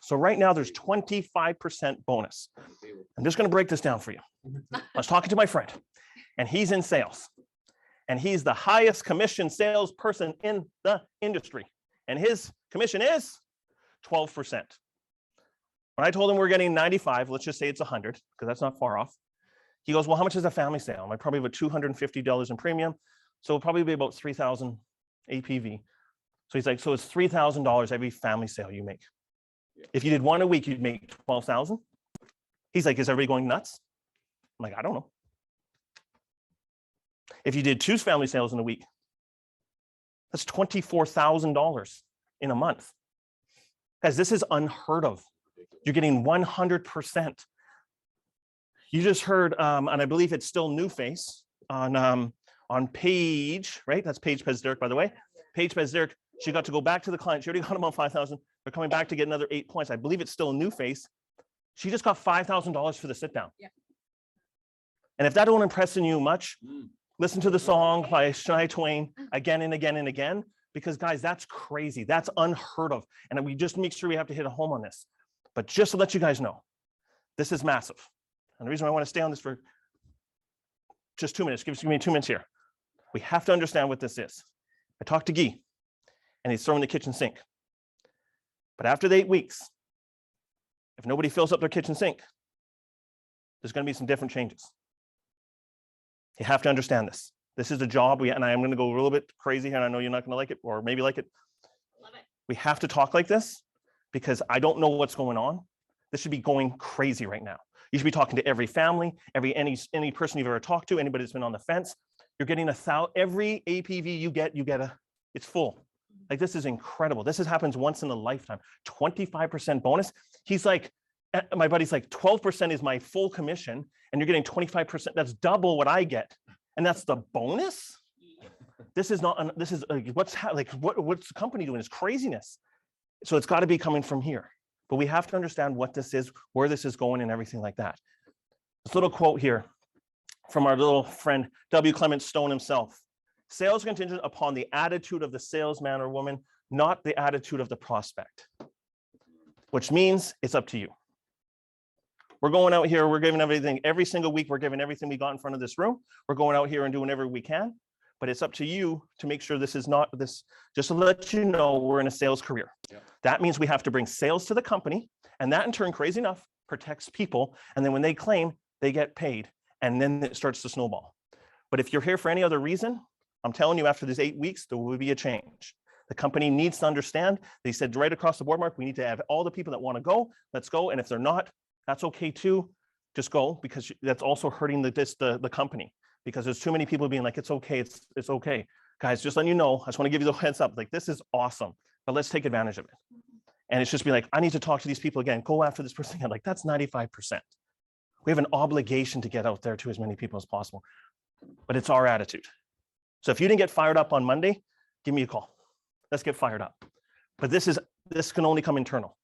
So right now there's 25% bonus. I'm just going to break this down for you. I was talking to my friend and he's in sales and he's the highest commission salesperson in the industry. And his commission is 12%. When I told him we're getting 95, let's just say it's 100, because that's not far off. He goes, well, how much is a family sale? I probably have about $250 in premium. So it'll probably be about 3,000 APV. So he's like, so it's $3,000 every family sale you make. If you did one a week, you'd make 12,000. He's like, is everybody going nuts? I'm like, I don't know. If you did 2 family sales in a week, that's $24,000 in a month. Guys, this is unheard of. You're getting 100%. You just heard, and I believe it's still New Face on Paige, right? That's Paige Pez-Derek, by the way. Paige Pez-Derek, she got to go back to the client. She already got about 5,000. They're coming back to get another 8 points. I believe it's still a New Face. She just got $5,000 for the sit down. Yeah. And if that don't impress you much, listen to the song by Shania Twain again and again and again, because guys, that's crazy. That's unheard of. And we just make sure we have to hit a home on this. But just to let you guys know, this is massive. And the reason I want to stay on this for just 2 minutes, give me 2 minutes here. We have to understand what this is. I talked to Guy, and he's throwing the kitchen sink. But after the 8 weeks, if nobody fills up their kitchen sink, there's going to be some different changes. You have to understand this. This is a job, and I am going to go a little bit crazy here, and I know you're not going to like it, or maybe like it. Love it. We have to talk like this, because I don't know what's going on. This should be going crazy right now. You should be talking to every family, any person you've ever talked to, anybody that's been on the fence. You're getting every APV you get it's full. Like, this is incredible. This happens once in a lifetime. 25% bonus. He's like, my buddy's like, 12% is my full commission, and you're getting 25%. That's double what I get, and that's the bonus. This is not. This is what's the company doing? It's craziness. So it's got to be coming from here. But we have to understand what this is, where this is going, and everything like that. This little quote here from our little friend, W. Clement Stone himself. Sales contingent upon the attitude of the salesman or woman, not the attitude of the prospect. Which means it's up to you. We're going out here, we're giving everything, every single week, we're giving everything we got in front of this room. We're going out here and doing whatever we can. But it's up to you to make sure this is not this, just to let you know, we're in a sales career. Yeah. That means we have to bring sales to the company, and that in turn, crazy enough, protects people. And then when they claim, they get paid, and then it starts to snowball. But if you're here for any other reason, I'm telling you, after these 8 weeks, there will be a change. The company needs to understand. They said right across the board, Mark, we need to have all the people that want to go, let's go. And if they're not, that's okay too. Just go, because that's also hurting the company. Because there's too many people being like, it's okay, it's okay. Guys, just letting you know, I just want to give you the heads up, like, this is awesome, but let's take advantage of it. And it's just be like, I need to talk to these people again, go after this person again. Like, that's 95%. We have an obligation to get out there to as many people as possible, but it's our attitude. So if you didn't get fired up on Monday, give me a call. Let's get fired up. But this can only come internal.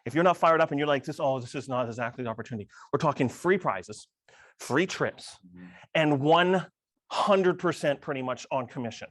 If you're not fired up and you're like, this is not exactly the opportunity. We're talking free prizes, free trips, and 100% pretty much on commission.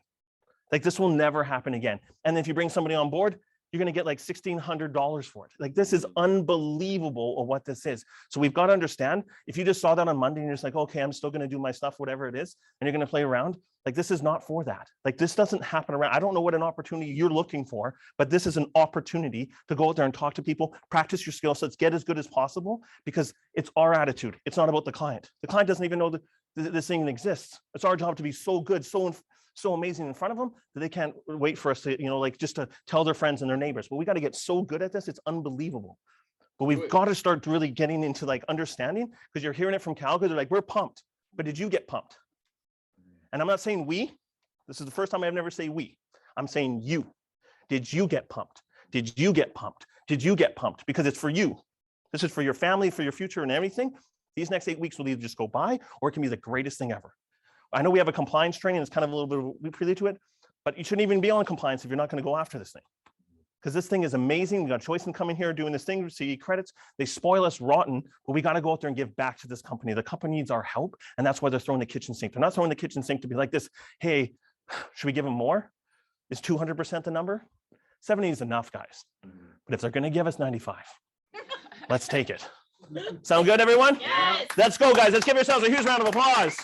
Like, this will never happen again. And then if you bring somebody on board, you're going to get like $1,600 for it. Like, this is unbelievable of what this is. So we've got to understand, if you just saw that on Monday and you're just like, okay, I'm still going to do my stuff, whatever it is, and you're going to play around, like, this is not for that. Like, this doesn't happen around. I don't know what an opportunity you're looking for, but this is an opportunity to go out there and talk to people, practice your skill sets, get as good as possible, because it's our attitude. It's not about the client. The client doesn't even know that this thing exists. It's our job to be so good, so amazing in front of them that they can't wait for us to, like, just to tell their friends and their neighbors. But we got to get so good at this, it's unbelievable. But we've got to start really getting into like understanding, because you're hearing it from Calgary. They're like, we're pumped, but did you get pumped? And I'm not saying we. This is the first time I've never say we. I'm saying you. Did you get pumped? Did you get pumped? Did you get pumped? Because it's for you. This is for your family, for your future and everything. These next 8 weeks will either just go by, or it can be the greatest thing ever. I know we have a compliance training. It's kind of a little bit prelude to it, but you shouldn't even be on compliance if you're not going to go after this thing. Because this thing is amazing. We got Choice coming here doing this thing, CE credits. They spoil us rotten, but we got to go out there and give back to this company. The company needs our help, and that's why they're throwing the kitchen sink. They're not throwing the kitchen sink to be like this, hey, should we give them more? Is 200% the number? 70 is enough, guys. But if they're going to give us 95, Let's take it. Sound good, everyone? Yes. Let's go, guys. Let's give yourselves a huge round of applause.